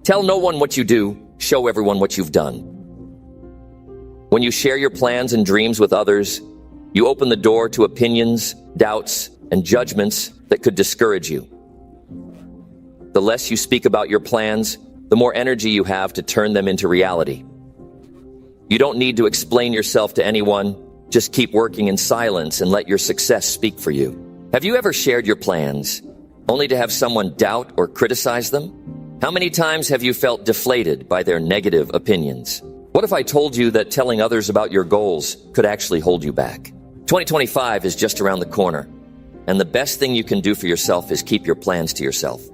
Tell no one what you do, show everyone what you've done. When you share your plans and dreams with others, you open the door to opinions, doubts, and judgments that could discourage you. The less you speak about your plans, the more energy you have to turn them into reality. You don't need to explain yourself to anyone, just keep working in silence and let your success speak for you. Have you ever shared your plans, only to have someone doubt or criticize them? How many times have you felt deflated by their negative opinions? What if I told you that telling others about your goals could actually hold you back? 2025 is just around the corner, and the best thing you can do for yourself is keep your plans to yourself.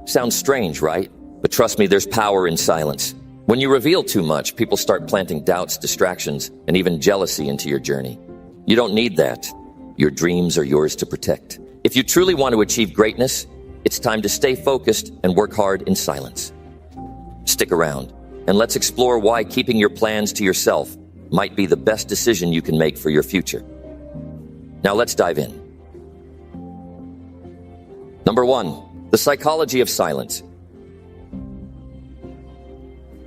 Sounds strange, right? But trust me, there's power in silence. When you reveal too much, people start planting doubts, distractions, and even jealousy into your journey. You don't need that. Your dreams are yours to protect. If you truly want to achieve greatness, it's time to stay focused and work hard in silence. Stick around, and let's explore why keeping your plans to yourself might be the best decision you can make for your future. Now let's dive in. Number 1, the psychology of silence.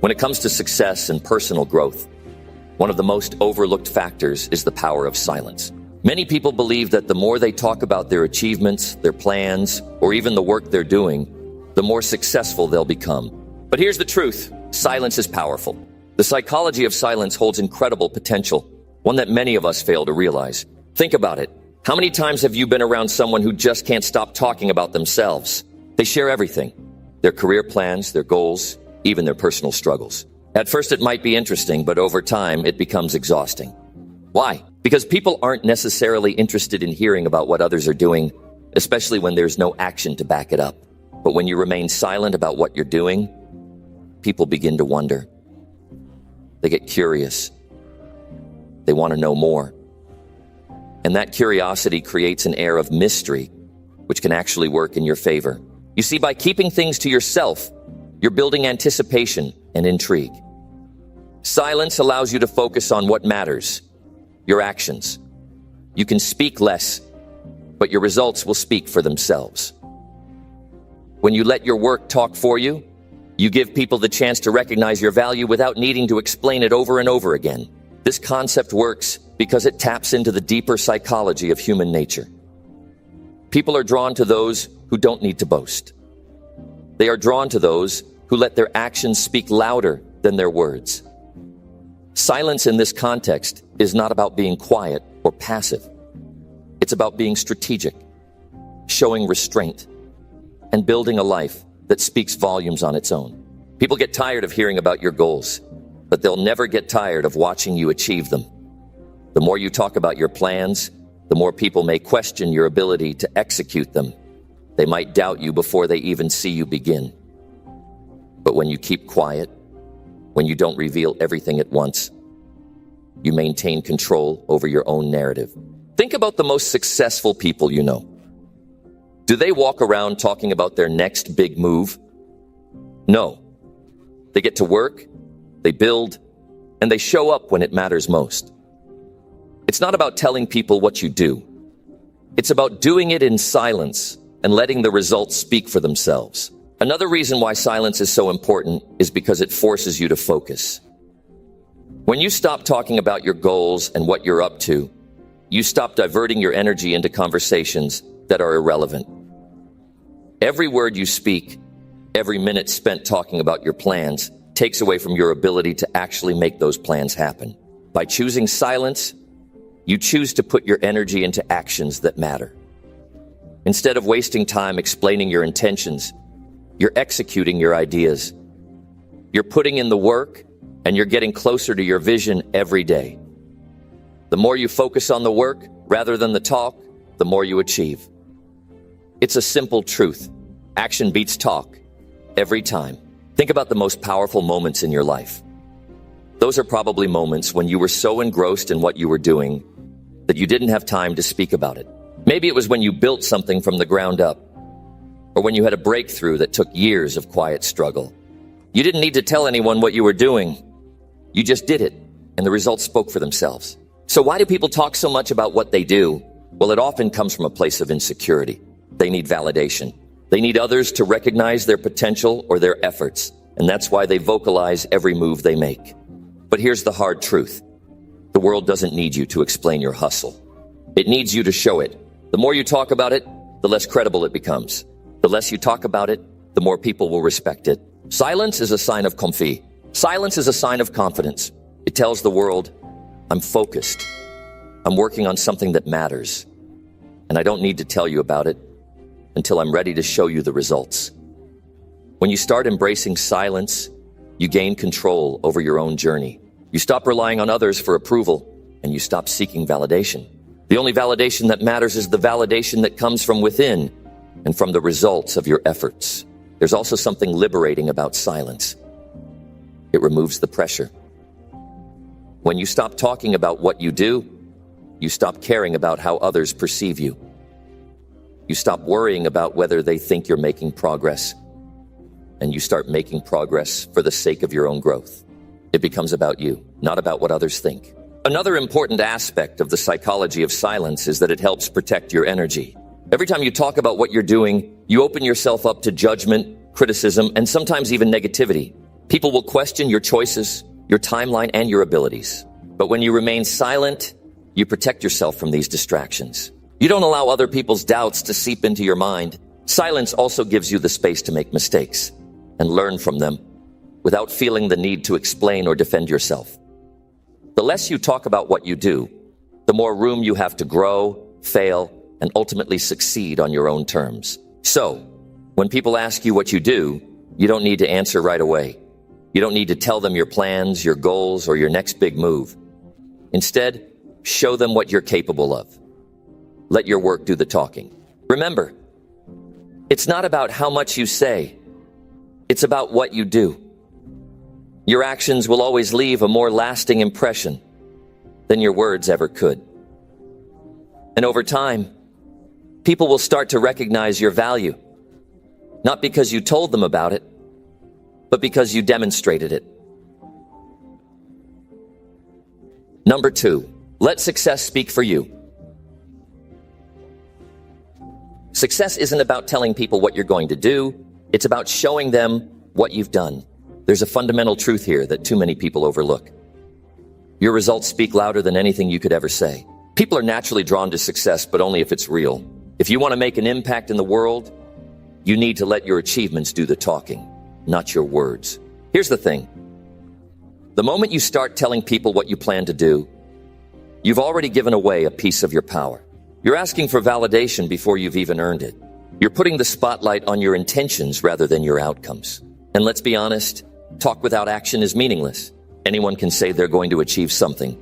When it comes to success and personal growth, one of the most overlooked factors is the power of silence. Many people believe that the more they talk about their achievements, their plans, or even the work they're doing, the more successful they'll become. But here's the truth. Silence is powerful. The psychology of silence holds incredible potential, one that many of us fail to realize. Think about it. How many times have you been around someone who just can't stop talking about themselves? They share everything. Their career plans, their goals, even their personal struggles. At first it might be interesting, but over time it becomes exhausting. Why? Because people aren't necessarily interested in hearing about what others are doing, especially when there's no action to back it up. But when you remain silent about what you're doing, people begin to wonder. They get curious. They want to know more. And that curiosity creates an air of mystery, which can actually work in your favor. You see, by keeping things to yourself, you're building anticipation and intrigue. Silence allows you to focus on what matters, your actions. You can speak less, but your results will speak for themselves. When you let your work talk for you, you give people the chance to recognize your value without needing to explain it over and over again. This concept works because it taps into the deeper psychology of human nature. People are drawn to those who don't need to boast. They are drawn to those who let their actions speak louder than their words. Silence in this context is not about being quiet or passive. It's about being strategic, showing restraint, and building a life that speaks volumes on its own. People get tired of hearing about your goals, but they'll never get tired of watching you achieve them. The more you talk about your plans, the more people may question your ability to execute them. They might doubt you before they even see you begin. But when you keep quiet, when you don't reveal everything at once, you maintain control over your own narrative. Think about the most successful people you know. Do they walk around talking about their next big move? No. They get to work, they build, and they show up when it matters most. It's not about telling people what you do. It's about doing it in silence and letting the results speak for themselves. Another reason why silence is so important is because it forces you to focus. When you stop talking about your goals and what you're up to, you stop diverting your energy into conversations that are irrelevant. Every word you speak, every minute spent talking about your plans, takes away from your ability to actually make those plans happen. By choosing silence, you choose to put your energy into actions that matter. Instead of wasting time explaining your intentions, you're executing your ideas. You're putting in the work, and you're getting closer to your vision every day. The more you focus on the work rather than the talk, the more you achieve. It's a simple truth. Action beats talk every time. Think about the most powerful moments in your life. Those are probably moments when you were so engrossed in what you were doing that you didn't have time to speak about it. Maybe it was when you built something from the ground up, or when you had a breakthrough that took years of quiet struggle. You didn't need to tell anyone what you were doing. You just did it, and the results spoke for themselves. So why do people talk so much about what they do? Well, it often comes from a place of insecurity. They need validation. They need others to recognize their potential or their efforts. and that's why they vocalize every move they make. But here's the hard truth. The world doesn't need you to explain your hustle. It needs you to show it. The more you talk about it, the less credible it becomes. The less you talk about it, the more people will respect it. Silence is a sign of confi. Silence is a sign of confidence. It tells the world, I'm focused. I'm working on something that matters. And I don't need to tell you about it until I'm ready to show you the results. When you start embracing silence, you gain control over your own journey. You stop relying on others for approval, and you stop seeking validation. The only validation that matters is the validation that comes from within and from the results of your efforts. There's also something liberating about silence. It removes the pressure. When you stop talking about what you do, you stop caring about how others perceive you. You stop worrying about whether they think you're making progress. And you start making progress for the sake of your own growth. It becomes about you, not about what others think. Another important aspect of the psychology of silence is that it helps protect your energy. Every time you talk about what you're doing, you open yourself up to judgment, criticism, and sometimes even negativity. People will question your choices, your timeline, and your abilities. But when you remain silent, you protect yourself from these distractions. You don't allow other people's doubts to seep into your mind. Silence also gives you the space to make mistakes and learn from them without feeling the need to explain or defend yourself. The less you talk about what you do, the more room you have to grow, fail, and ultimately succeed on your own terms. So, when people ask you what you do, you don't need to answer right away. You don't need to tell them your plans, your goals, or your next big move. Instead, show them what you're capable of. Let your work do the talking. Remember, it's not about how much you say. It's about what you do. Your actions will always leave a more lasting impression than your words ever could. And over time, people will start to recognize your value, not because you told them about it, but because you demonstrated it. Number 2, let success speak for you. Success isn't about telling people what you're going to do. It's about showing them what you've done. There's a fundamental truth here that too many people overlook. Your results speak louder than anything you could ever say. People are naturally drawn to success, but only if it's real. If you want to make an impact in the world, you need to let your achievements do the talking, not your words. Here's the thing. The moment you start telling people what you plan to do, you've already given away a piece of your power. You're asking for validation before you've even earned it. You're putting the spotlight on your intentions rather than your outcomes. And let's be honest, talk without action is meaningless. Anyone can say they're going to achieve something,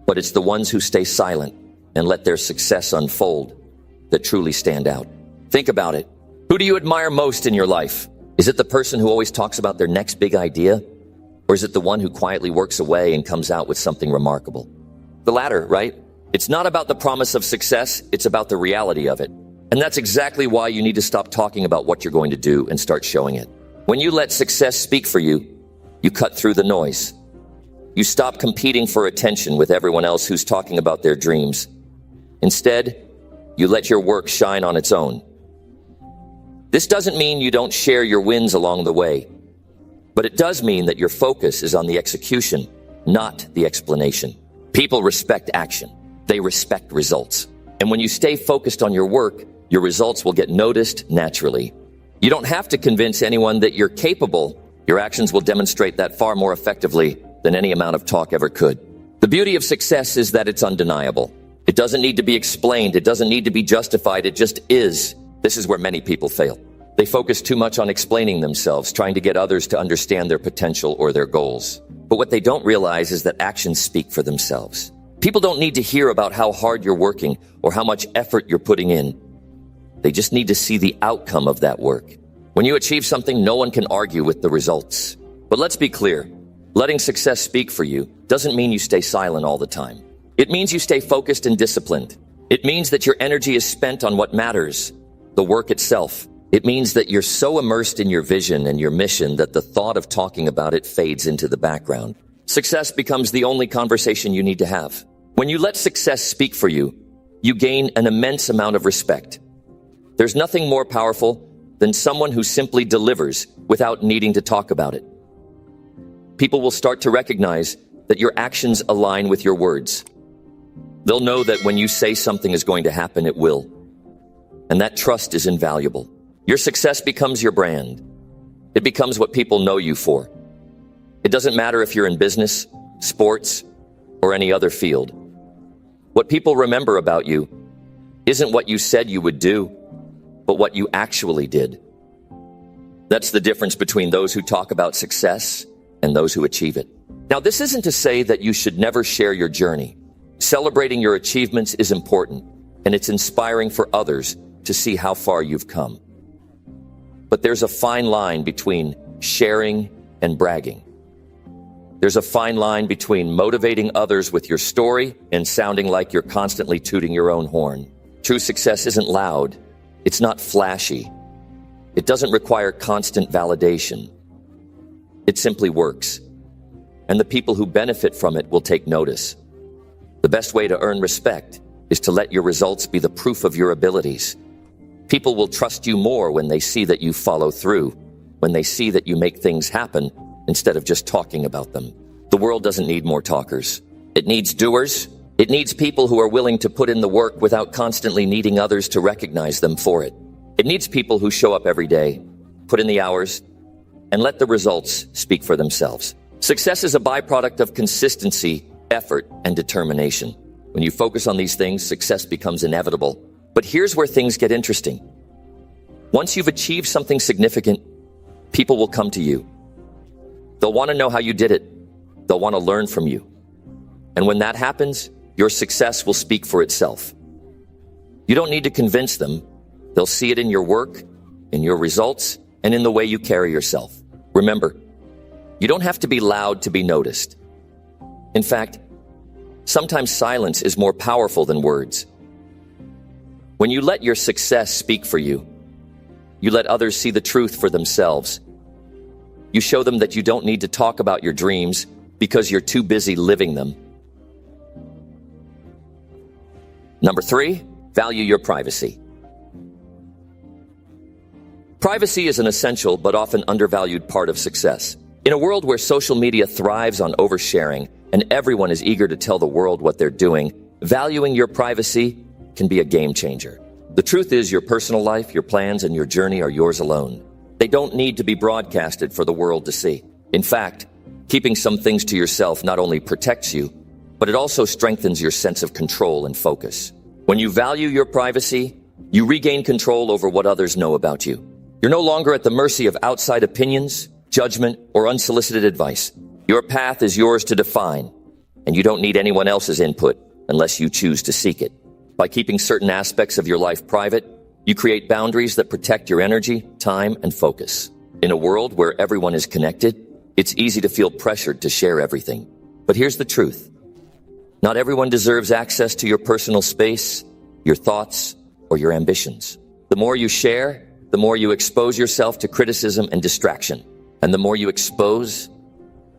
but it's the ones who stay silent and let their success unfold that truly stand out. Think about it. Who do you admire most in your life? Is it the person who always talks about their next big idea? Or is it the one who quietly works away and comes out with something remarkable? The latter, right? It's not about the promise of success, it's about the reality of it. And that's exactly why you need to stop talking about what you're going to do and start showing it. When you let success speak for you, you cut through the noise. You stop competing for attention with everyone else who's talking about their dreams. Instead, you let your work shine on its own. This doesn't mean you don't share your wins along the way, but it does mean that your focus is on the execution, not the explanation. People respect action. They respect results. And when you stay focused on your work, your results will get noticed naturally. You don't have to convince anyone that you're capable. Your actions will demonstrate that far more effectively than any amount of talk ever could. The beauty of success is that it's undeniable. It doesn't need to be explained. It doesn't need to be justified. It just is. This is where many people fail. They focus too much on explaining themselves, trying to get others to understand their potential or their goals. But what they don't realize is that actions speak for themselves. People don't need to hear about how hard you're working or how much effort you're putting in. They just need to see the outcome of that work. When you achieve something, no one can argue with the results. But let's be clear. Letting success speak for you doesn't mean you stay silent all the time. It means you stay focused and disciplined. It means that your energy is spent on what matters, the work itself. It means that you're so immersed in your vision and your mission that the thought of talking about it fades into the background. Success becomes the only conversation you need to have. When you let success speak for you, you gain an immense amount of respect. There's nothing more powerful than someone who simply delivers without needing to talk about it. People will start to recognize that your actions align with your words. They'll know that when you say something is going to happen, it will. And that trust is invaluable. Your success becomes your brand. It becomes what people know you for. It doesn't matter if you're in business, sports, or any other field. What people remember about you isn't what you said you would do, but what you actually did. That's the difference between those who talk about success and those who achieve it. Now, this isn't to say that you should never share your journey. Celebrating your achievements is important, and it's inspiring for others to see how far you've come. But there's a fine line between sharing and bragging. There's a fine line between motivating others with your story and sounding like you're constantly tooting your own horn. True success isn't loud. It's not flashy. It doesn't require constant validation. It simply works. And the people who benefit from it will take notice. The best way to earn respect is to let your results be the proof of your abilities. People will trust you more when they see that you follow through, when they see that you make things happen instead of just talking about them. The world doesn't need more talkers. It needs doers. It needs people who are willing to put in the work without constantly needing others to recognize them for it. It needs people who show up every day, put in the hours, and let the results speak for themselves. Success is a byproduct of consistency, effort, and determination. When you focus on these things, success becomes inevitable. But here's where things get interesting. Once you've achieved something significant, people will come to you. They'll want to know how you did it. They'll want to learn from you. And when that happens, your success will speak for itself. You don't need to convince them. They'll see it in your work, in your results, and in the way you carry yourself. Remember, you don't have to be loud to be noticed. In fact, sometimes silence is more powerful than words. When you let your success speak for you, you let others see the truth for themselves. You show them that you don't need to talk about your dreams because you're too busy living them. Number 3, value your privacy. Privacy is an essential but often undervalued part of success. In a world where social media thrives on oversharing and everyone is eager to tell the world what they're doing, valuing your privacy can be a game changer. The truth is, your personal life, your plans, and your journey are yours alone. They don't need to be broadcasted for the world to see. In fact, keeping some things to yourself not only protects you, but it also strengthens your sense of control and focus. When you value your privacy, you regain control over what others know about you. You're no longer at the mercy of outside opinions, judgment, or unsolicited advice. Your path is yours to define, and you don't need anyone else's input unless you choose to seek it. By keeping certain aspects of your life private, you create boundaries that protect your energy, time, and focus. In a world where everyone is connected, it's easy to feel pressured to share everything. But here's the truth. Not everyone deserves access to your personal space, your thoughts, or your ambitions. The more you share, the more you expose yourself to criticism and distraction. And the more you expose,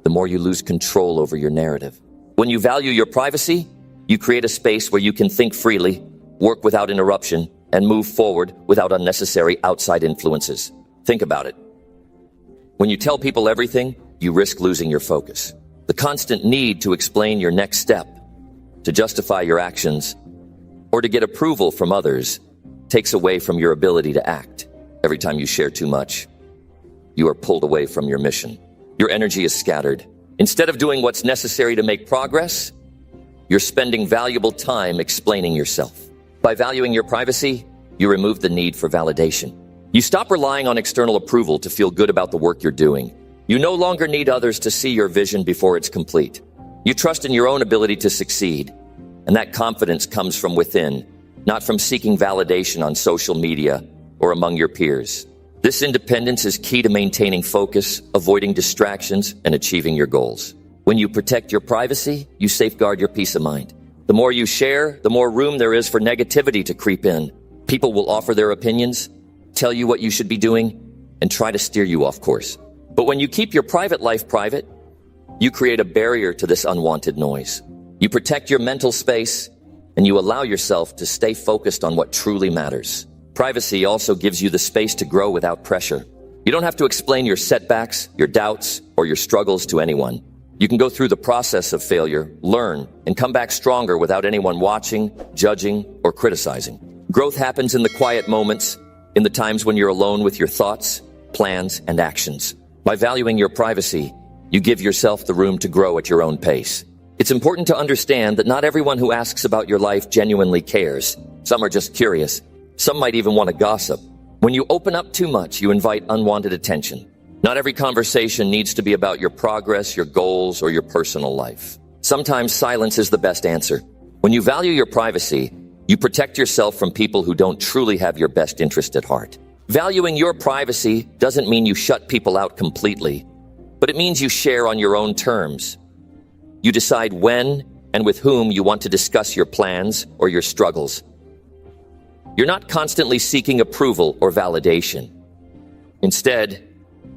the more you lose control over your narrative. When you value your privacy, you create a space where you can think freely, work without interruption, and move forward without unnecessary outside influences. Think about it. When you tell people everything, you risk losing your focus. The constant need to explain your next step, to justify your actions, or to get approval from others takes away from your ability to act. Every time you share too much, you are pulled away from your mission. Your energy is scattered. Instead of doing what's necessary to make progress, you're spending valuable time explaining yourself. By valuing your privacy, you remove the need for validation. You stop relying on external approval to feel good about the work you're doing. You no longer need others to see your vision before it's complete. You trust in your own ability to succeed, and that confidence comes from within, not from seeking validation on social media or among your peers. This independence is key to maintaining focus, avoiding distractions, and achieving your goals. When you protect your privacy, you safeguard your peace of mind. The more you share, the more room there is for negativity to creep in. People will offer their opinions, tell you what you should be doing, and try to steer you off course. But when you keep your private life private, you create a barrier to this unwanted noise. You protect your mental space, and you allow yourself to stay focused on what truly matters. Privacy also gives you the space to grow without pressure. You don't have to explain your setbacks, your doubts, or your struggles to anyone. You can go through the process of failure, learn, and come back stronger without anyone watching, judging, or criticizing. Growth happens in the quiet moments, in the times when you're alone with your thoughts, plans, and actions. By valuing your privacy, you give yourself the room to grow at your own pace. It's important to understand that not everyone who asks about your life genuinely cares. Some are just curious. Some might even want to gossip. When you open up too much, you invite unwanted attention. Not every conversation needs to be about your progress, your goals, or your personal life. Sometimes silence is the best answer. When you value your privacy, you protect yourself from people who don't truly have your best interest at heart. Valuing your privacy doesn't mean you shut people out completely, but it means you share on your own terms. You decide when and with whom you want to discuss your plans or your struggles. You're not constantly seeking approval or validation. Instead,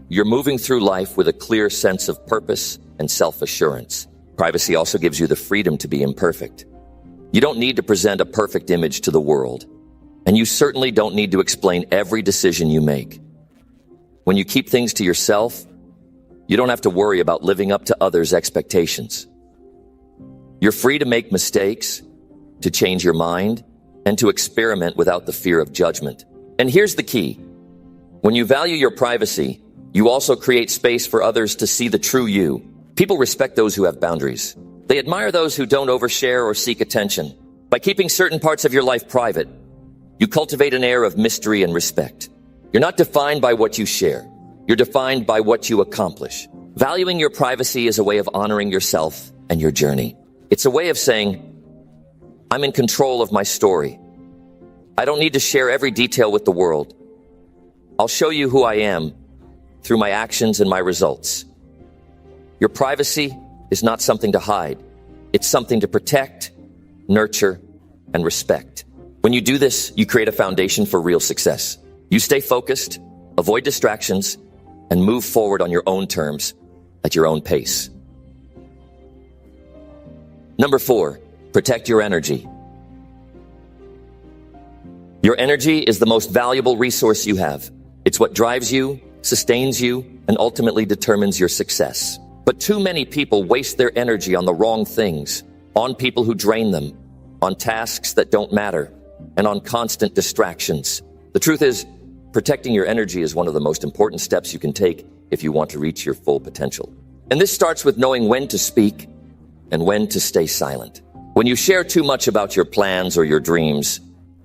you're moving through life with a clear sense of purpose and self-assurance. Privacy also gives you the freedom to be imperfect. You don't need to present a perfect image to the world, and you certainly don't need to explain every decision you make. When you keep things to yourself, you don't have to worry about living up to others' expectations. You're free to make mistakes, to change your mind, and to experiment without the fear of judgment. And here's the key. When you value your privacy, you also create space for others to see the true you. People respect those who have boundaries. They admire those who don't overshare or seek attention. By keeping certain parts of your life private, you cultivate an air of mystery and respect. You're not defined by what you share. You're defined by what you accomplish. Valuing your privacy is a way of honoring yourself and your journey. It's a way of saying, I'm in control of my story. I don't need to share every detail with the world. I'll show you who I am through my actions and my results. Your privacy is not something to hide. It's something to protect, nurture, and respect. When you do this, you create a foundation for real success. You stay focused, avoid distractions, and move forward on your own terms, at your own pace. Number 4, protect your energy. Your energy is the most valuable resource you have. It's what drives you, sustains you, and ultimately determines your success. But too many people waste their energy on the wrong things, on people who drain them, on tasks that don't matter, and on constant distractions. The truth is, protecting your energy is one of the most important steps you can take if you want to reach your full potential. And this starts with knowing when to speak and when to stay silent. When you share too much about your plans or your dreams,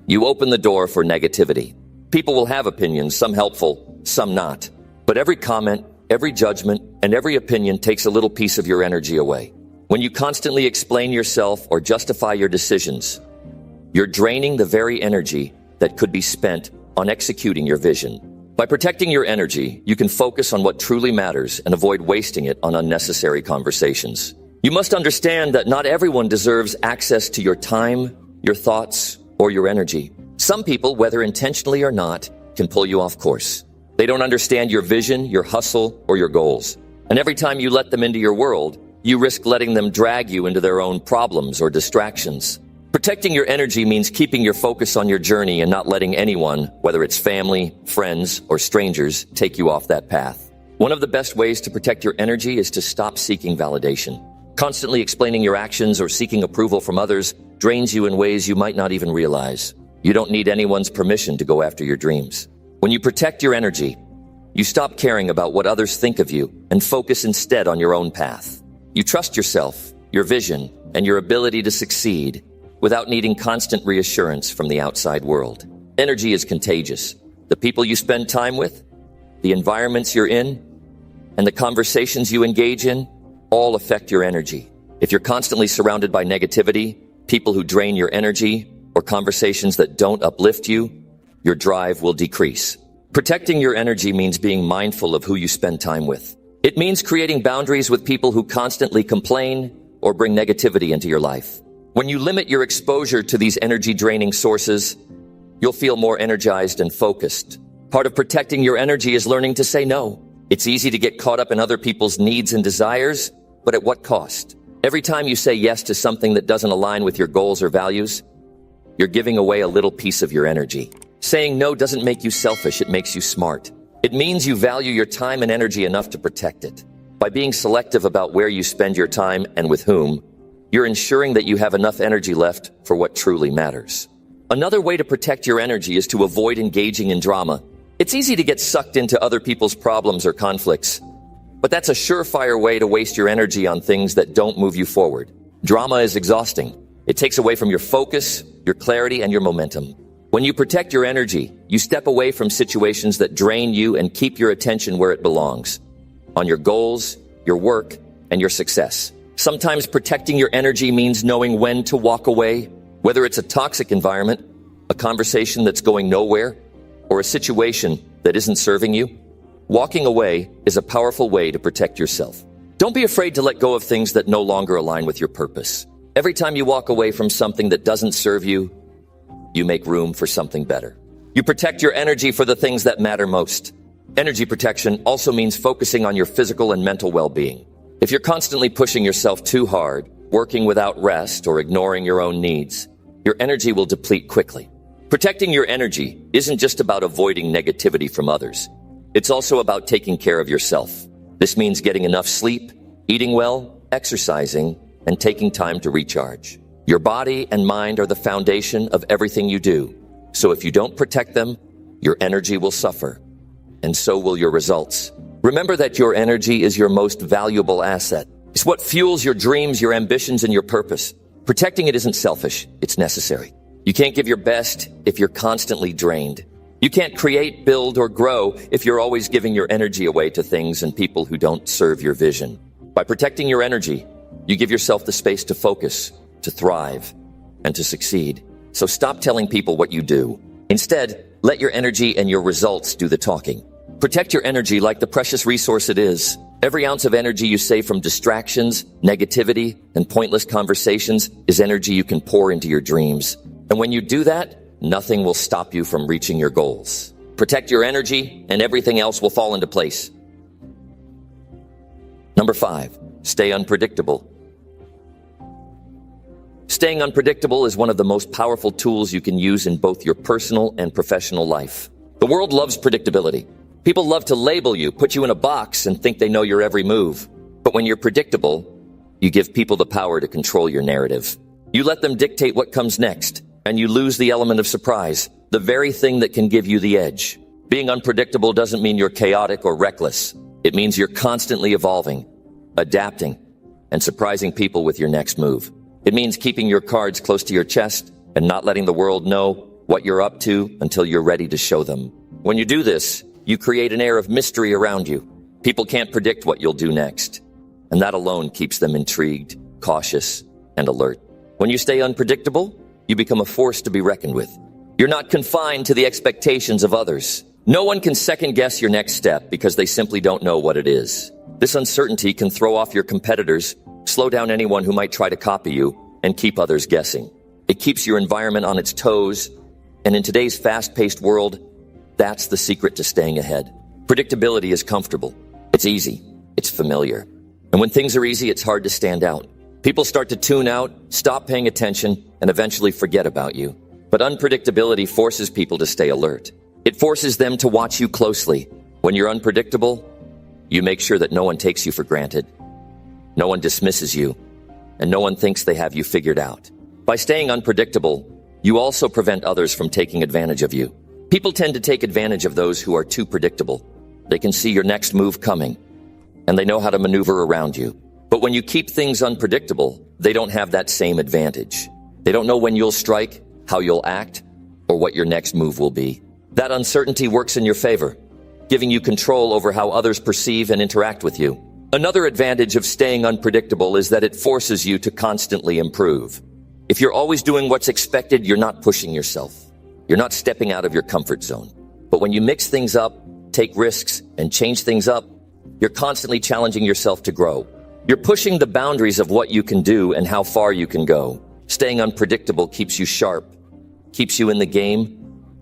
you open the door for negativity. People will have opinions, some helpful, some not. But every comment, every judgment, and every opinion takes a little piece of your energy away. When you constantly explain yourself or justify your decisions, you're draining the very energy that could be spent on executing your vision. By protecting your energy, you can focus on what truly matters and avoid wasting it on unnecessary conversations. You must understand that not everyone deserves access to your time, your thoughts, or your energy. Some people, whether intentionally or not, can pull you off course. They don't understand your vision, your hustle, or your goals. And every time you let them into your world, you risk letting them drag you into their own problems or distractions. Protecting your energy means keeping your focus on your journey and not letting anyone, whether it's family, friends, or strangers, take you off that path. One of the best ways to protect your energy is to stop seeking validation. Constantly explaining your actions or seeking approval from others drains you in ways you might not even realize. You don't need anyone's permission to go after your dreams. When you protect your energy, you stop caring about what others think of you and focus instead on your own path. You trust yourself, your vision, and your ability to succeed without needing constant reassurance from the outside world. Energy is contagious. The people you spend time with, the environments you're in, and the conversations you engage in all affect your energy. If you're constantly surrounded by negativity, people who drain your energy, or conversations that don't uplift you, your drive will decrease. Protecting your energy means being mindful of who you spend time with. It means creating boundaries with people who constantly complain or bring negativity into your life. When you limit your exposure to these energy-draining sources, you'll feel more energized and focused. Part of protecting your energy is learning to say no. It's easy to get caught up in other people's needs and desires, but at what cost? Every time you say yes to something that doesn't align with your goals or values, you're giving away a little piece of your energy. Saying no doesn't make you selfish, it makes you smart. It means you value your time and energy enough to protect it. By being selective about where you spend your time and with whom, you're ensuring that you have enough energy left for what truly matters. Another way to protect your energy is to avoid engaging in drama. It's easy to get sucked into other people's problems or conflicts, but that's a surefire way to waste your energy on things that don't move you forward. Drama is exhausting. It takes away from your focus, your clarity, and your momentum. When you protect your energy, you step away from situations that drain you and keep your attention where it belongs, on your goals, your work, and your success. Sometimes protecting your energy means knowing when to walk away, whether it's a toxic environment, a conversation that's going nowhere, or a situation that isn't serving you. Walking away is a powerful way to protect yourself. Don't be afraid to let go of things that no longer align with your purpose. Every time you walk away from something that doesn't serve you, you make room for something better. You protect your energy for the things that matter most. Energy protection also means focusing on your physical and mental well-being. If you're constantly pushing yourself too hard, working without rest, or ignoring your own needs, your energy will deplete quickly. Protecting your energy isn't just about avoiding negativity from others. It's also about taking care of yourself. This means getting enough sleep, eating well, exercising, and taking time to recharge. Your body and mind are the foundation of everything you do. So if you don't protect them, your energy will suffer, and so will your results. Remember that your energy is your most valuable asset. It's what fuels your dreams, your ambitions, and your purpose. Protecting it isn't selfish, it's necessary. You can't give your best if you're constantly drained. You can't create, build, or grow if you're always giving your energy away to things and people who don't serve your vision. By protecting your energy, you give yourself the space to focus, to thrive, and to succeed. So stop telling people what you do. Instead, let your energy and your results do the talking. Protect your energy like the precious resource it is. Every ounce of energy you save from distractions, negativity, and pointless conversations is energy you can pour into your dreams. And when you do that, nothing will stop you from reaching your goals. Protect your energy, and everything else will fall into place. Number 5, stay unpredictable. Staying unpredictable is one of the most powerful tools you can use in both your personal and professional life. The world loves predictability. People love to label you, put you in a box, and think they know your every move. But when you're predictable, you give people the power to control your narrative. You let them dictate what comes next, and you lose the element of surprise, the very thing that can give you the edge. Being unpredictable doesn't mean you're chaotic or reckless. It means you're constantly evolving, adapting, and surprising people with your next move. It means keeping your cards close to your chest and not letting the world know what you're up to until you're ready to show them. When you do this, you create an air of mystery around you. People can't predict what you'll do next, and that alone keeps them intrigued, cautious, and alert. When you stay unpredictable, you become a force to be reckoned with. You're not confined to the expectations of others. No one can second-guess your next step because they simply don't know what it is. This uncertainty can throw off your competitors, slow down anyone who might try to copy you, and keep others guessing. It keeps your environment on its toes, and in today's fast-paced world, that's the secret to staying ahead. Predictability is comfortable. It's easy. It's familiar. And when things are easy, it's hard to stand out. People start to tune out, stop paying attention, and eventually forget about you. But unpredictability forces people to stay alert. It forces them to watch you closely. When you're unpredictable, you make sure that no one takes you for granted. No one dismisses you, and no one thinks they have you figured out. By staying unpredictable, you also prevent others from taking advantage of you. People tend to take advantage of those who are too predictable. They can see your next move coming, and they know how to maneuver around you. But when you keep things unpredictable, they don't have that same advantage. They don't know when you'll strike, how you'll act, or what your next move will be. That uncertainty works in your favor, giving you control over how others perceive and interact with you. Another advantage of staying unpredictable is that it forces you to constantly improve. If you're always doing what's expected, you're not pushing yourself. You're not stepping out of your comfort zone. But when you mix things up, take risks, and change things up, you're constantly challenging yourself to grow. You're pushing the boundaries of what you can do and how far you can go. Staying unpredictable keeps you sharp, keeps you in the game,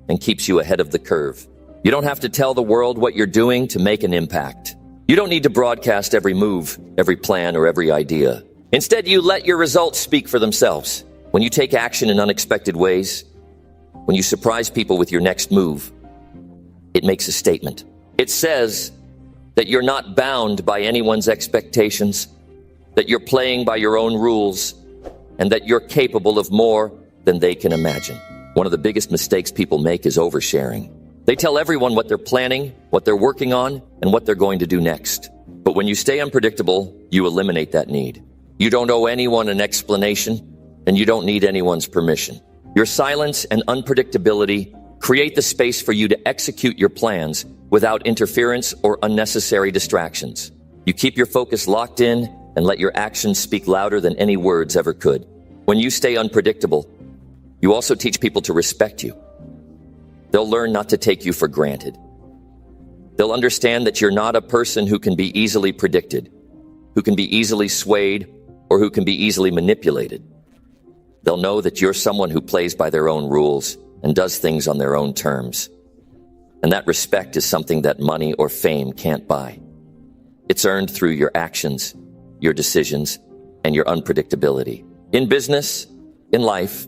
and keeps you ahead of the curve. You don't have to tell the world what you're doing to make an impact. You don't need to broadcast every move, every plan, or every idea. Instead, you let your results speak for themselves. When you take action in unexpected ways, When you surprise people with your next move, it makes a statement. It says that you're not bound by anyone's expectations, that you're playing by your own rules, and that you're capable of more than they can imagine. One of the biggest mistakes people make is oversharing. They tell everyone what they're planning, what they're working on, and what they're going to do next. But when you stay unpredictable, you eliminate that need. You don't owe anyone an explanation, and you don't need anyone's permission. Your silence and unpredictability create the space for you to execute your plans without interference or unnecessary distractions. You keep your focus locked in and let your actions speak louder than any words ever could. When you stay unpredictable, you also teach people to respect you. They'll learn not to take you for granted. They'll understand that you're not a person who can be easily predicted, who can be easily swayed, or who can be easily manipulated. They'll know that you're someone who plays by their own rules and does things on their own terms. And that respect is something that money or fame can't buy. It's earned through your actions, your decisions, and your unpredictability. In business, in life,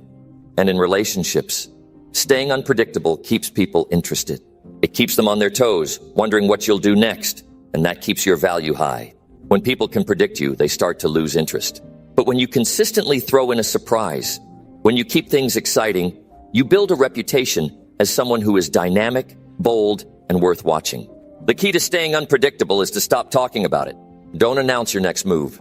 and in relationships, staying unpredictable keeps people interested. It keeps them on their toes, wondering what you'll do next, and that keeps your value high. When people can predict you, they start to lose interest. But when you consistently throw in a surprise, when you keep things exciting, you build a reputation as someone who is dynamic, bold, and worth watching. The key to staying unpredictable is to stop talking about it. Don't announce your next move.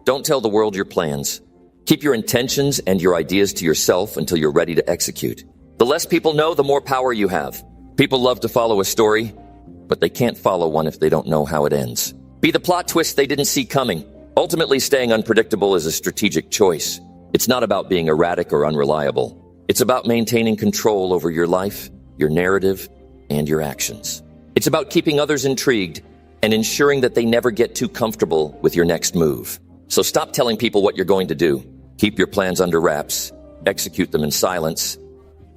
Don't tell the world your plans. Keep your intentions and your ideas to yourself until you're ready to execute. The less people know, the more power you have. People love to follow a story, but they can't follow one if they don't know how it ends. Be the plot twist they didn't see coming. Ultimately, staying unpredictable is a strategic choice. It's not about being erratic or unreliable. It's about maintaining control over your life, your narrative, and your actions. It's about keeping others intrigued and ensuring that they never get too comfortable with your next move. So stop telling people what you're going to do. Keep your plans under wraps, execute them in silence,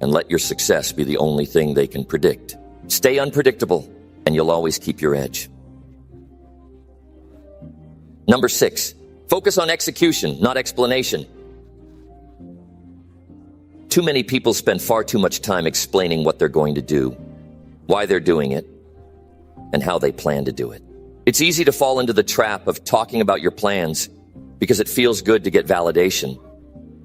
and let your success be the only thing they can predict. Stay unpredictable, and you'll always keep your edge. Number 6, focus on execution, not explanation. Too many people spend far too much time explaining what they're going to do, why they're doing it, and how they plan to do it. It's easy to fall into the trap of talking about your plans because it feels good to get validation,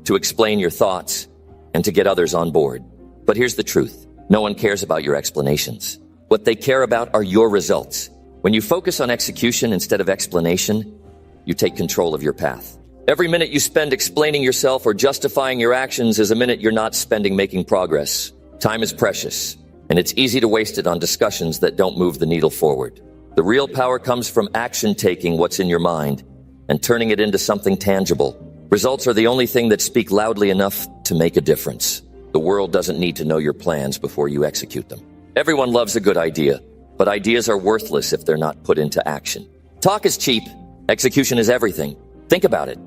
to explain your thoughts, and to get others on board. But here's the truth. No one cares about your explanations. What they care about are your results. When you focus on execution instead of explanation, you take control of your path. Every minute you spend explaining yourself or justifying your actions is a minute you're not spending making progress. Time is precious, and it's easy to waste it on discussions that don't move the needle forward. The real power comes from action, taking what's in your mind and turning it into something tangible. Results are the only thing that speak loudly enough to make a difference. The world doesn't need to know your plans before you execute them. Everyone loves a good idea, but ideas are worthless if they're not put into action. Talk is cheap. Execution is everything. Think about it.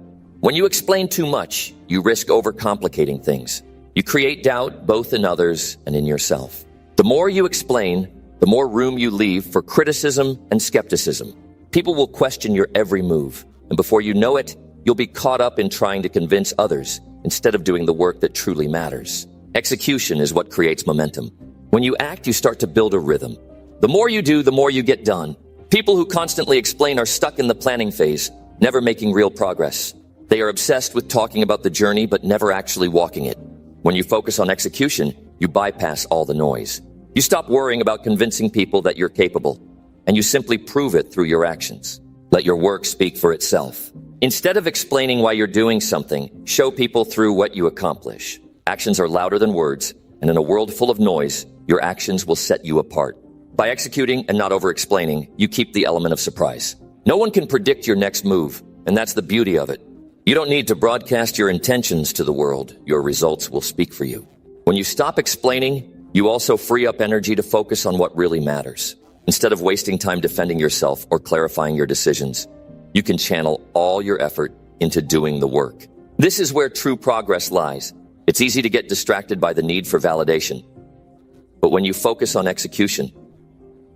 When you explain too much, you risk overcomplicating things. You create doubt both in others and in yourself. The more you explain, the more room you leave for criticism and skepticism. People will question your every move, and before you know it, you'll be caught up in trying to convince others instead of doing the work that truly matters. Execution is what creates momentum. When you act, you start to build a rhythm. The more you do, the more you get done. People who constantly explain are stuck in the planning phase, never making real progress. They are obsessed with talking about the journey, but never actually walking it. When you focus on execution, you bypass all the noise. You stop worrying about convincing people that you're capable, and you simply prove it through your actions. Let your work speak for itself. Instead of explaining why you're doing something, show people through what you accomplish. Actions are louder than words, and in a world full of noise, your actions will set you apart. By executing and not over-explaining, you keep the element of surprise. No one can predict your next move, and that's the beauty of it. You don't need to broadcast your intentions to the world. Your results will speak for you. When you stop explaining, you also free up energy to focus on what really matters. Instead of wasting time defending yourself or clarifying your decisions, you can channel all your effort into doing the work. This is where true progress lies. It's easy to get distracted by the need for validation. But when you focus on execution,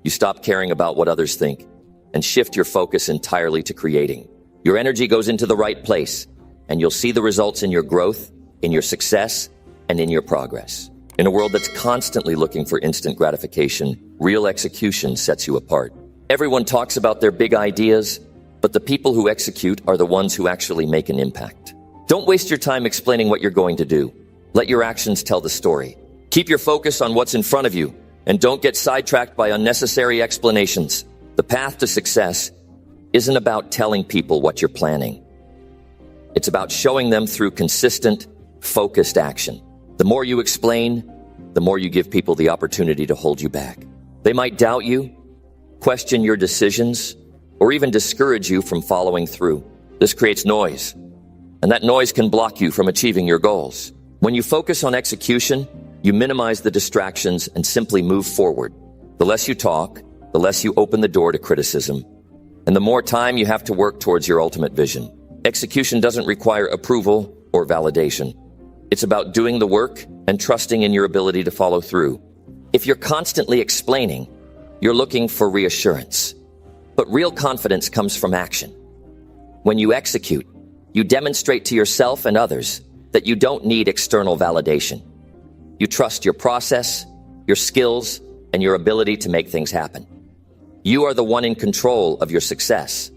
you stop caring about what others think and shift your focus entirely to creating. Your energy goes into the right place, and you'll see the results in your growth, in your success, and in your progress. In a world that's constantly looking for instant gratification, real execution sets you apart. Everyone talks about their big ideas, but the people who execute are the ones who actually make an impact. Don't waste your time explaining what you're going to do. Let your actions tell the story. Keep your focus on what's in front of you, and don't get sidetracked by unnecessary explanations. The path to success isn't about telling people what you're planning. It's about showing them through consistent, focused action. The more you explain, the more you give people the opportunity to hold you back. They might doubt you, question your decisions, or even discourage you from following through. This creates noise, and that noise can block you from achieving your goals. When you focus on execution, you minimize the distractions and simply move forward. The less you talk, the less you open the door to criticism, and the more time you have to work towards your ultimate vision. Execution doesn't require approval or validation. It's about doing the work and trusting in your ability to follow through. If you're constantly explaining, you're looking for reassurance. But real confidence comes from action. When you execute, you demonstrate to yourself and others that you don't need external validation. You trust your process, your skills, and your ability to make things happen. You are the one in control of your success,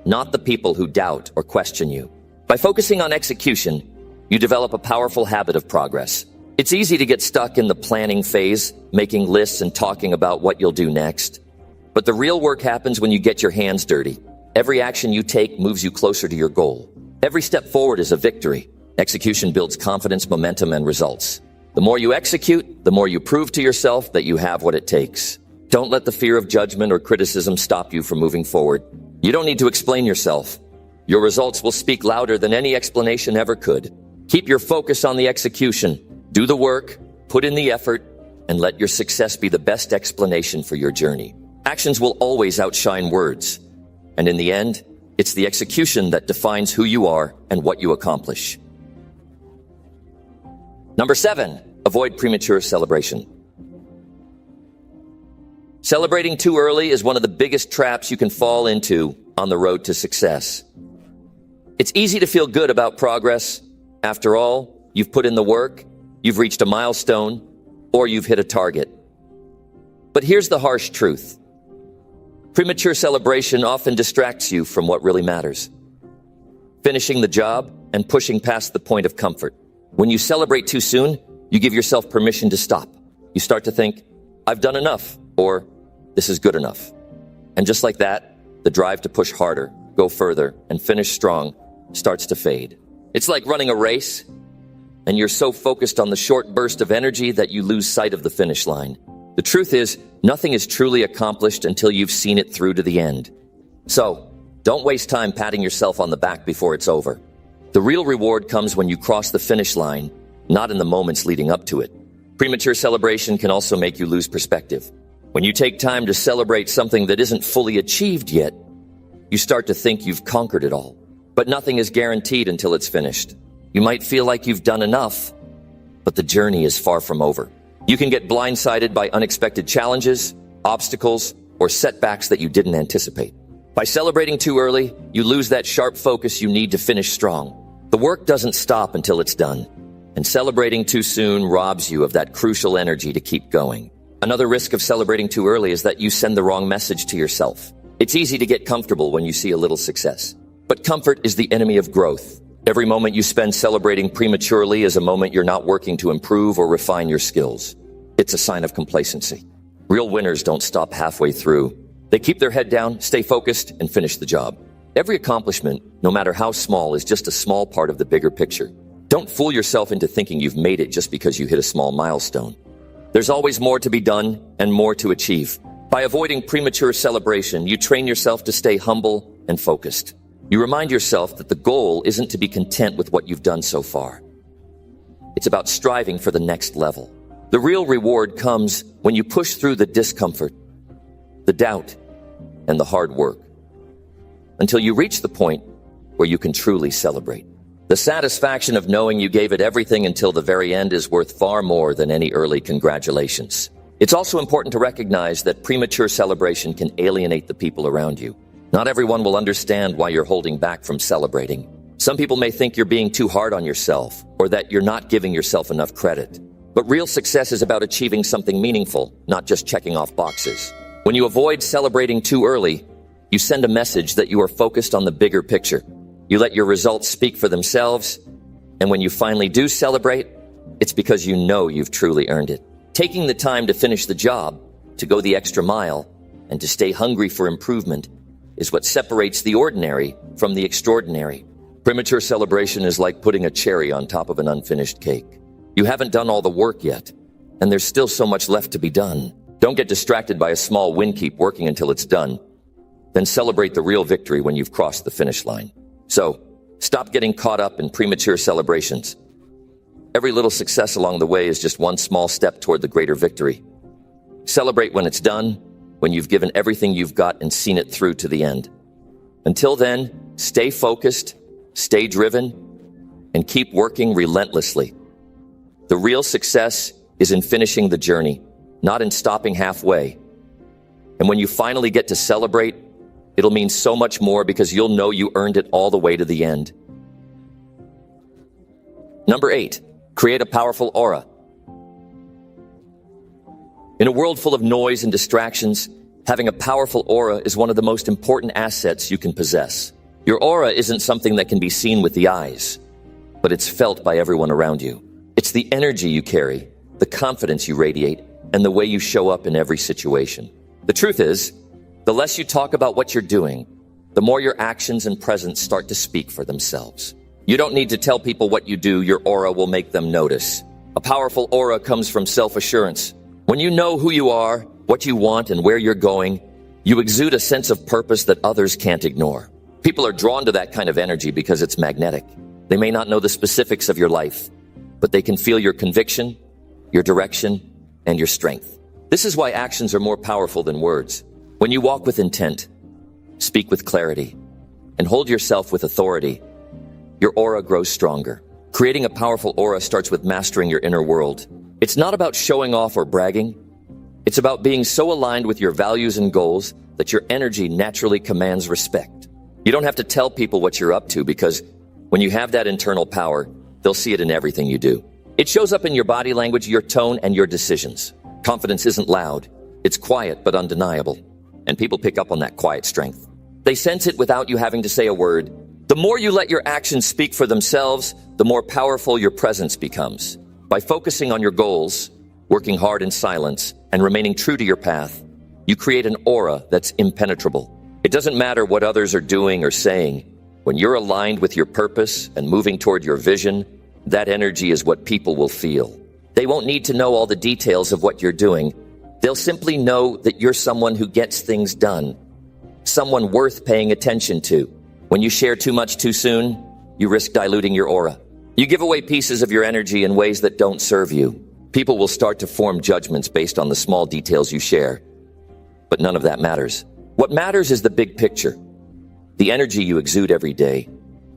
not the people who doubt or question you. By focusing on execution, you develop a powerful habit of progress. It's easy to get stuck in the planning phase, making lists and talking about what you'll do next. But the real work happens when you get your hands dirty. Every action you take moves you closer to your goal. Every step forward is a victory. Execution builds confidence, momentum, and results. The more you execute, the more you prove to yourself that you have what it takes. Don't let the fear of judgment or criticism stop you from moving forward. You don't need to explain yourself. Your results will speak louder than any explanation ever could. Keep your focus on the execution. Do the work, put in the effort, and let your success be the best explanation for your journey. Actions will always outshine words. And in the end, it's the execution that defines who you are and what you accomplish. Number 7, avoid premature celebration. Celebrating too early is one of the biggest traps you can fall into on the road to success. It's easy to feel good about progress. After all, you've put in the work, you've reached a milestone, or you've hit a target. But here's the harsh truth. Premature celebration often distracts you from what really matters. Finishing the job and pushing past the point of comfort. When you celebrate too soon, you give yourself permission to stop. You start to think, I've done enough, or this is good enough. And just like that, the drive to push harder, go further, and finish strong starts to fade. It's like running a race, and you're so focused on the short burst of energy that you lose sight of the finish line. The truth is, nothing is truly accomplished until you've seen it through to the end. So, don't waste time patting yourself on the back before it's over. The real reward comes when you cross the finish line, not in the moments leading up to it. Premature celebration can also make you lose perspective. When you take time to celebrate something that isn't fully achieved yet, you start to think you've conquered it all. But nothing is guaranteed until it's finished. You might feel like you've done enough, but the journey is far from over. You can get blindsided by unexpected challenges, obstacles, or setbacks that you didn't anticipate. By celebrating too early, you lose that sharp focus you need to finish strong. The work doesn't stop until it's done, and celebrating too soon robs you of that crucial energy to keep going. Another risk of celebrating too early is that you send the wrong message to yourself. It's easy to get comfortable when you see a little success, but comfort is the enemy of growth. Every moment you spend celebrating prematurely is a moment you're not working to improve or refine your skills. It's a sign of complacency. Real winners don't stop halfway through. They keep their head down, stay focused, and finish the job. Every accomplishment, no matter how small, is just a small part of the bigger picture. Don't fool yourself into thinking you've made it just because you hit a small milestone. There's always more to be done and more to achieve. By avoiding premature celebration, you train yourself to stay humble and focused. You remind yourself that the goal isn't to be content with what you've done so far. It's about striving for the next level. The real reward comes when you push through the discomfort, the doubt, and the hard work, until you reach the point where you can truly celebrate. The satisfaction of knowing you gave it everything until the very end is worth far more than any early congratulations. It's also important to recognize that premature celebration can alienate the people around you. Not everyone will understand why you're holding back from celebrating. Some people may think you're being too hard on yourself, or that you're not giving yourself enough credit. But real success is about achieving something meaningful, not just checking off boxes. When you avoid celebrating too early, you send a message that you are focused on the bigger picture. You let your results speak for themselves, and when you finally do celebrate, it's because you know you've truly earned it. Taking the time to finish the job, to go the extra mile, and to stay hungry for improvement is what separates the ordinary from the extraordinary. Premature celebration is like putting a cherry on top of an unfinished cake. You haven't done all the work yet, and there's still so much left to be done. Don't get distracted by a small win. Keep working until it's done. Then celebrate the real victory when you've crossed the finish line. So, stop getting caught up in premature celebrations. Every little success along the way is just one small step toward the greater victory. Celebrate when it's done, when you've given everything you've got and seen it through to the end. Until then, stay focused, stay driven, and keep working relentlessly. The real success is in finishing the journey, not in stopping halfway. And when you finally get to celebrate, it'll mean so much more because you'll know you earned it all the way to the end. Number 8, create a powerful aura. In a world full of noise and distractions, having a powerful aura is one of the most important assets you can possess. Your aura isn't something that can be seen with the eyes, but it's felt by everyone around you. It's the energy you carry, the confidence you radiate, and the way you show up in every situation. The truth is, the less you talk about what you're doing, the more your actions and presence start to speak for themselves. You don't need to tell people what you do, your aura will make them notice. A powerful aura comes from self-assurance. When you know who you are, what you want, and where you're going, you exude a sense of purpose that others can't ignore. People are drawn to that kind of energy because it's magnetic. They may not know the specifics of your life, but they can feel your conviction, your direction, and your strength. This is why actions are more powerful than words. When you walk with intent, speak with clarity, and hold yourself with authority, your aura grows stronger. Creating a powerful aura starts with mastering your inner world. It's not about showing off or bragging. It's about being so aligned with your values and goals that your energy naturally commands respect. You don't have to tell people what you're up to because when you have that internal power, they'll see it in everything you do. It shows up in your body language, your tone, and your decisions. Confidence isn't loud. It's quiet but undeniable. And people pick up on that quiet strength. They sense it without you having to say a word. The more you let your actions speak for themselves, the more powerful your presence becomes. By focusing on your goals, working hard in silence, and remaining true to your path, you create an aura that's impenetrable. It doesn't matter what others are doing or saying. When you're aligned with your purpose and moving toward your vision, that energy is what people will feel. They won't need to know all the details of what you're doing. They'll simply know that you're someone who gets things done, someone worth paying attention to. When you share too much too soon, you risk diluting your aura. You give away pieces of your energy in ways that don't serve you. People will start to form judgments based on the small details you share. But none of that matters. What matters is the big picture, the energy you exude every day,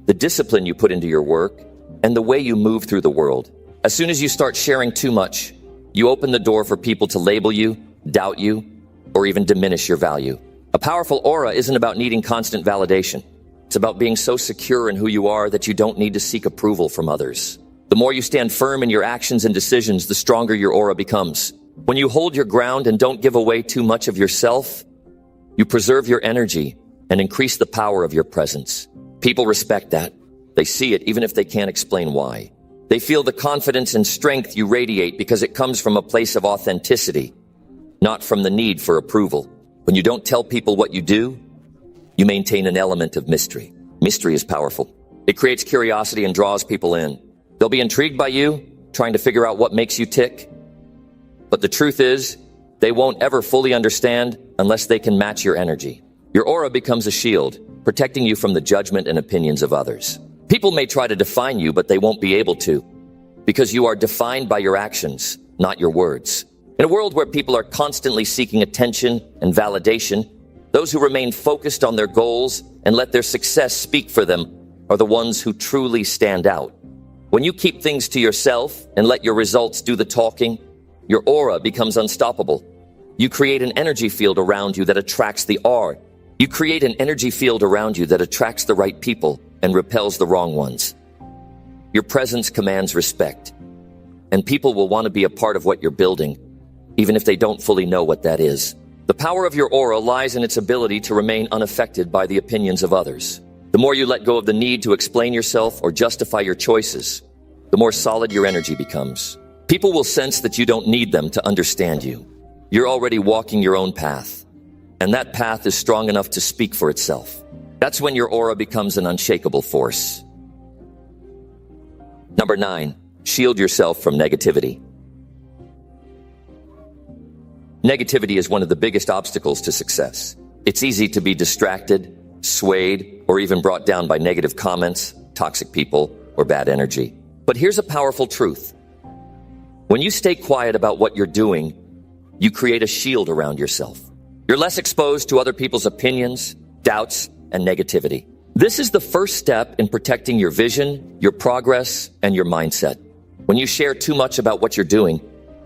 the discipline you put into your work, and the way you move through the world. As soon as you start sharing too much, you open the door for people to label you, doubt you, or even diminish your value. A powerful aura isn't about needing constant validation. It's about being so secure in who you are that you don't need to seek approval from others. The more you stand firm in your actions and decisions, the stronger your aura becomes. When you hold your ground and don't give away too much of yourself, you preserve your energy and increase the power of your presence. People respect that. They see it even if they can't explain why. They feel the confidence and strength you radiate because it comes from a place of authenticity, not from the need for approval. When you don't tell people what you do, you maintain an element of mystery. Mystery is powerful. It creates curiosity and draws people in. They'll be intrigued by you, trying to figure out what makes you tick. But the truth is, they won't ever fully understand unless they can match your energy. Your aura becomes a shield, protecting you from the judgment and opinions of others. People may try to define you, but they won't be able to, because you are defined by your actions, not your words. In a world where people are constantly seeking attention and validation, those who remain focused on their goals and let their success speak for them are the ones who truly stand out. When you keep things to yourself and let your results do the talking, your aura becomes unstoppable. You create an energy field around you that attracts the art. You create an energy field around you that attracts the right people and repels the wrong ones. Your presence commands respect, and people will want to be a part of what you're building, even if they don't fully know what that is. The power of your aura lies in its ability to remain unaffected by the opinions of others. The more you let go of the need to explain yourself or justify your choices, the more solid your energy becomes. People will sense that you don't need them to understand you. You're already walking your own path, and that path is strong enough to speak for itself. That's when your aura becomes an unshakable force. Number 9, shield yourself from negativity. Negativity is one of the biggest obstacles to success. It's easy to be distracted, swayed, or even brought down by negative comments, toxic people, or bad energy. But here's a powerful truth. When you stay quiet about what you're doing, you create a shield around yourself. You're less exposed to other people's opinions, doubts, and negativity. This is the first step in protecting your vision, your progress, and your mindset. When you share too much about what you're doing,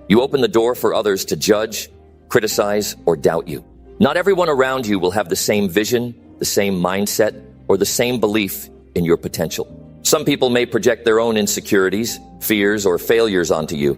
you open the door for others to judge, criticize, or doubt you. Not everyone around you will have the same vision, the same mindset, or the same belief in your potential. Some people may project their own insecurities, fears, or failures onto you,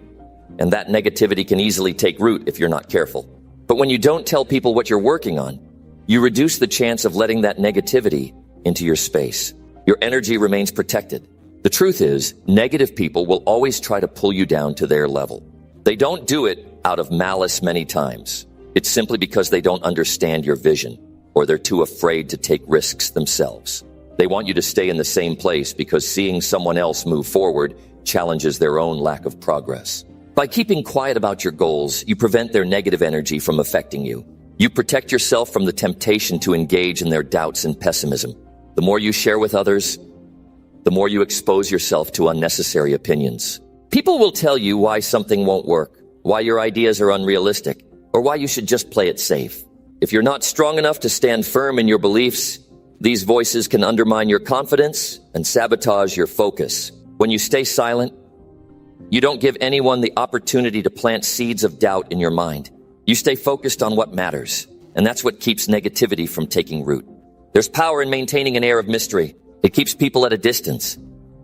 and that negativity can easily take root if you're not careful. But when you don't tell people what you're working on, you reduce the chance of letting that negativity into your space. Your energy remains protected. The truth is, negative people will always try to pull you down to their level. They don't do it out of malice many times. It's simply because they don't understand your vision, or they're too afraid to take risks themselves. They want you to stay in the same place because seeing someone else move forward challenges their own lack of progress. By keeping quiet about your goals, you prevent their negative energy from affecting you. You protect yourself from the temptation to engage in their doubts and pessimism. The more you share with others, the more you expose yourself to unnecessary opinions. People will tell you why something won't work, why your ideas are unrealistic, or why you should just play it safe. If you're not strong enough to stand firm in your beliefs, these voices can undermine your confidence and sabotage your focus. When you stay silent, you don't give anyone the opportunity to plant seeds of doubt in your mind. You stay focused on what matters, and that's what keeps negativity from taking root. There's power in maintaining an air of mystery. It keeps people at a distance,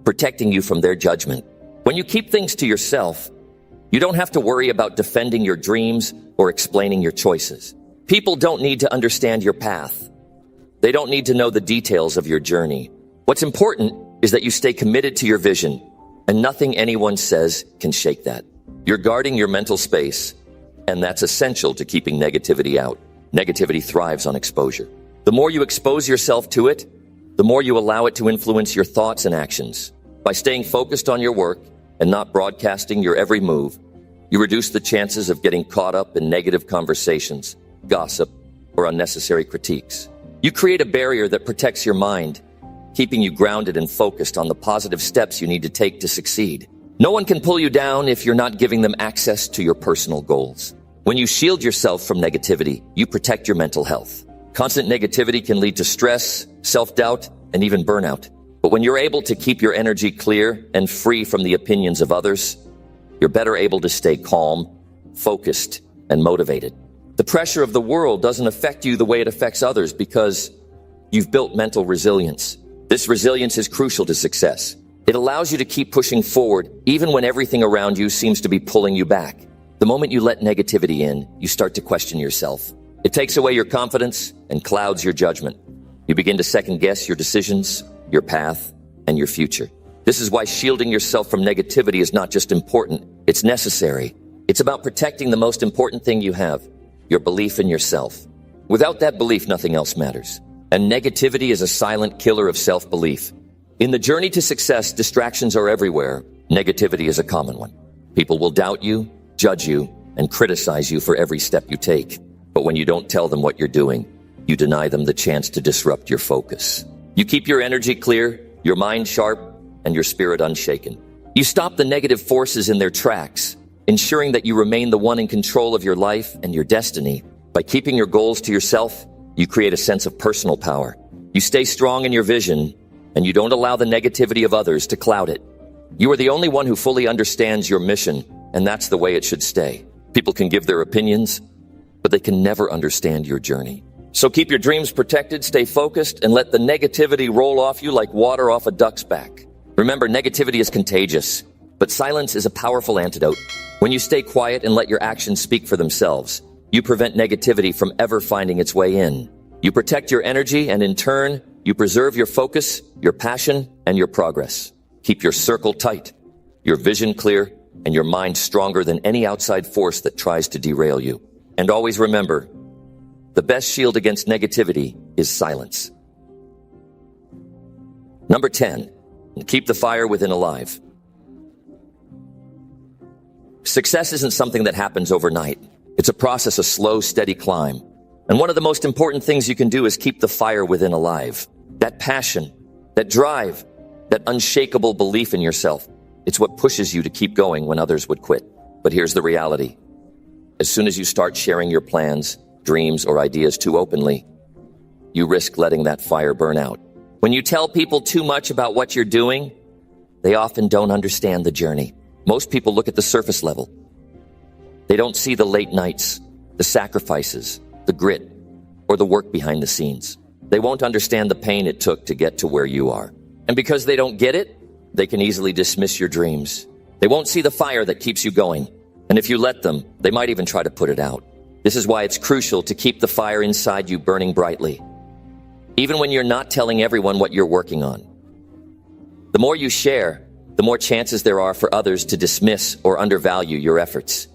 protecting you from their judgment. When you keep things to yourself, you don't have to worry about defending your dreams or explaining your choices. People don't need to understand your path. They don't need to know the details of your journey. What's important is that you stay committed to your vision, and nothing anyone says can shake that. You're guarding your mental space, and that's essential to keeping negativity out. Negativity thrives on exposure. The more you expose yourself to it, the more you allow it to influence your thoughts and actions. By staying focused on your work and not broadcasting your every move, you reduce the chances of getting caught up in negative conversations, gossip, or unnecessary critiques. You create a barrier that protects your mind, keeping you grounded and focused on the positive steps you need to take to succeed. No one can pull you down if you're not giving them access to your personal goals. When you shield yourself from negativity, you protect your mental health. Constant negativity can lead to stress, self-doubt, and even burnout. But when you're able to keep your energy clear and free from the opinions of others, you're better able to stay calm, focused, and motivated. The pressure of the world doesn't affect you the way it affects others because you've built mental resilience. This resilience is crucial to success. It allows you to keep pushing forward even when everything around you seems to be pulling you back. The moment you let negativity in, you start to question yourself. It takes away your confidence and clouds your judgment. You begin to second-guess your decisions, your path, and your future. This is why shielding yourself from negativity is not just important, it's necessary. It's about protecting the most important thing you have, your belief in yourself. Without that belief, nothing else matters. And negativity is a silent killer of self-belief. In the journey to success, distractions are everywhere. Negativity is a common one. People will doubt you, judge you, and criticize you for every step you take. But when you don't tell them what you're doing, you deny them the chance to disrupt your focus. You keep your energy clear, your mind sharp, and your spirit unshaken. You stop the negative forces in their tracks, ensuring that you remain the one in control of your life and your destiny. By keeping your goals to yourself, you create a sense of personal power. You stay strong in your vision, and you don't allow the negativity of others to cloud it. You are the only one who fully understands your mission, and that's the way it should stay. People can give their opinions, but they can never understand your journey. So keep your dreams protected, stay focused, and let the negativity roll off you like water off a duck's back. Remember, negativity is contagious. But silence is a powerful antidote. When you stay quiet and let your actions speak for themselves, you prevent negativity from ever finding its way in. You protect your energy, and in turn, you preserve your focus, your passion, and your progress. Keep your circle tight, your vision clear, and your mind stronger than any outside force that tries to derail you. And always remember, the best shield against negativity is silence. Number 10, keep the fire within alive. Success isn't something that happens overnight. It's a process, a slow, steady climb. And one of the most important things you can do is keep the fire within alive. That passion, that drive, that unshakable belief in yourself. It's what pushes you to keep going when others would quit. But here's the reality. As soon as you start sharing your plans, dreams, or ideas too openly, you risk letting that fire burn out. When you tell people too much about what you're doing, they often don't understand the journey. Most people look at the surface level. They don't see the late nights, the sacrifices, the grit, or the work behind the scenes. They won't understand the pain it took to get to where you are. And because they don't get it, they can easily dismiss your dreams. They won't see the fire that keeps you going. And if you let them, they might even try to put it out. This is why it's crucial to keep the fire inside you burning brightly, even when you're not telling everyone what you're working on. The more you share, the more chances there are for others to dismiss or undervalue your efforts.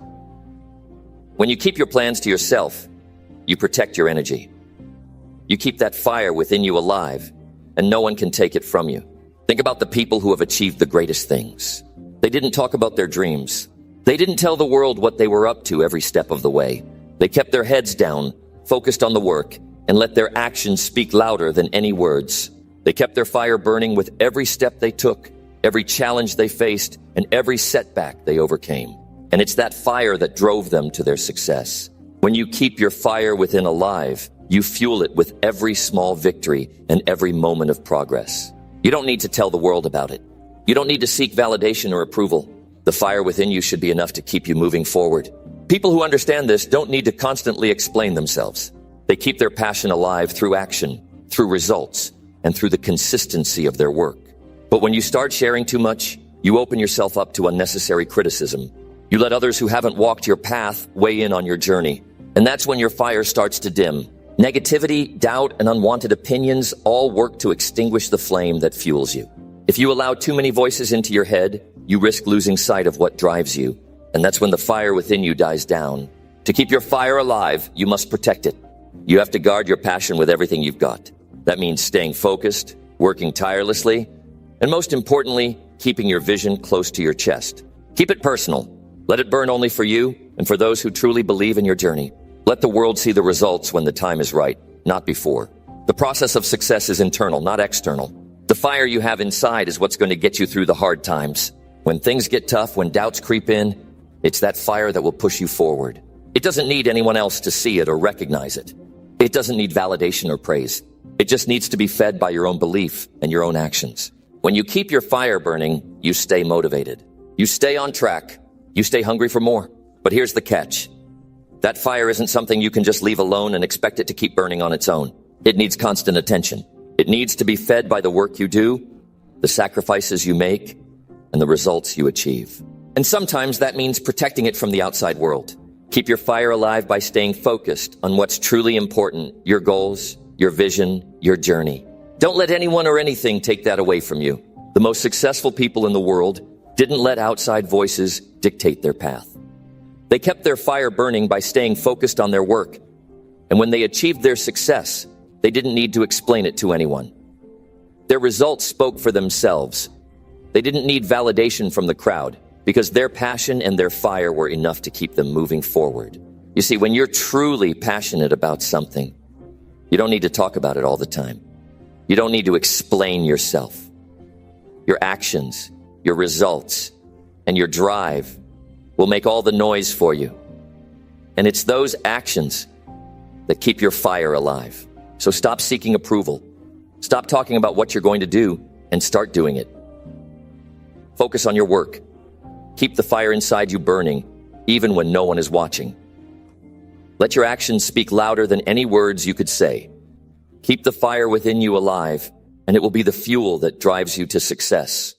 When you keep your plans to yourself, you protect your energy. You keep that fire within you alive, and no one can take it from you. Think about the people who have achieved the greatest things. They didn't talk about their dreams. They didn't tell the world what they were up to every step of the way. They kept their heads down, focused on the work, and let their actions speak louder than any words. They kept their fire burning with every step they took, every challenge they faced, and every setback they overcame. And it's that fire that drove them to their success. When you keep your fire within alive, you fuel it with every small victory and every moment of progress. You don't need to tell the world about it. You don't need to seek validation or approval. The fire within you should be enough to keep you moving forward. People who understand this don't need to constantly explain themselves. They keep their passion alive through action, through results, and through the consistency of their work. But when you start sharing too much, you open yourself up to unnecessary criticism. You let others who haven't walked your path weigh in on your journey. And that's when your fire starts to dim. Negativity, doubt, and unwanted opinions all work to extinguish the flame that fuels you. If you allow too many voices into your head, you risk losing sight of what drives you. And that's when the fire within you dies down. To keep your fire alive, you must protect it. You have to guard your passion with everything you've got. That means staying focused, working tirelessly, and most importantly, keeping your vision close to your chest. Keep it personal. Let it burn only for you and for those who truly believe in your journey. Let the world see the results when the time is right, not before. The process of success is internal, not external. The fire you have inside is what's going to get you through the hard times. When things get tough, when doubts creep in, it's that fire that will push you forward. It doesn't need anyone else to see it or recognize it. It doesn't need validation or praise. It just needs to be fed by your own belief and your own actions. When you keep your fire burning, you stay motivated. You stay on track. You stay hungry for more. But here's the catch. That fire isn't something you can just leave alone and expect it to keep burning on its own. It needs constant attention. It needs to be fed by the work you do, the sacrifices you make, and the results you achieve. And sometimes that means protecting it from the outside world. Keep your fire alive by staying focused on what's truly important, your goals, your vision, your journey. Don't let anyone or anything take that away from you. The most successful people in the world didn't let outside voices dictate their path. They kept their fire burning by staying focused on their work. And when they achieved their success, they didn't need to explain it to anyone. Their results spoke for themselves. They didn't need validation from the crowd because their passion and their fire were enough to keep them moving forward. You see, when you're truly passionate about something, you don't need to talk about it all the time. You don't need to explain yourself. Your actions, your results, and your drive will make all the noise for you. And it's those actions that keep your fire alive. So stop seeking approval. Stop talking about what you're going to do and start doing it. Focus on your work. Keep the fire inside you burning, even when no one is watching. Let your actions speak louder than any words you could say. Keep the fire within you alive, and it will be the fuel that drives you to success.